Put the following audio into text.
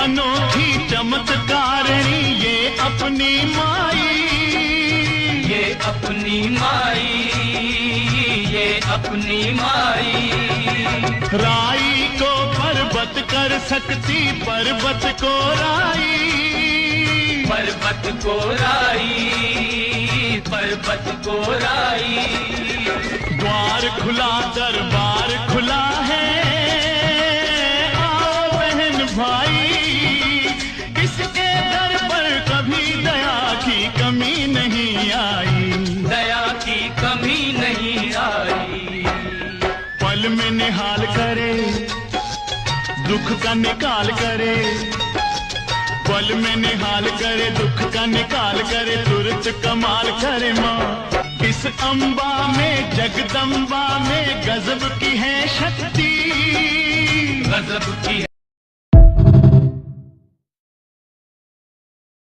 अनोखी चमत्कारिणी ये अपनी माई, ये अपनी माई, ये अपनी माई। राई को पर्वत कर सकती, पर्वत को राई, पर्वत को राई, पर्वत को राई। द्वार खुला दरबार खुला है, आओ बहन भाई, किसके दर पर कभी दया की कमी नहीं आई, दया की कमी नहीं आई। पल में निहाल करे, दुख का निकाल करे, पल में निहाल करे, दुख का निकाल करे, तुरंत कमाल करे माँ। इस अम्बा में जगदम्बा में गजब की है शक्ति, गजब की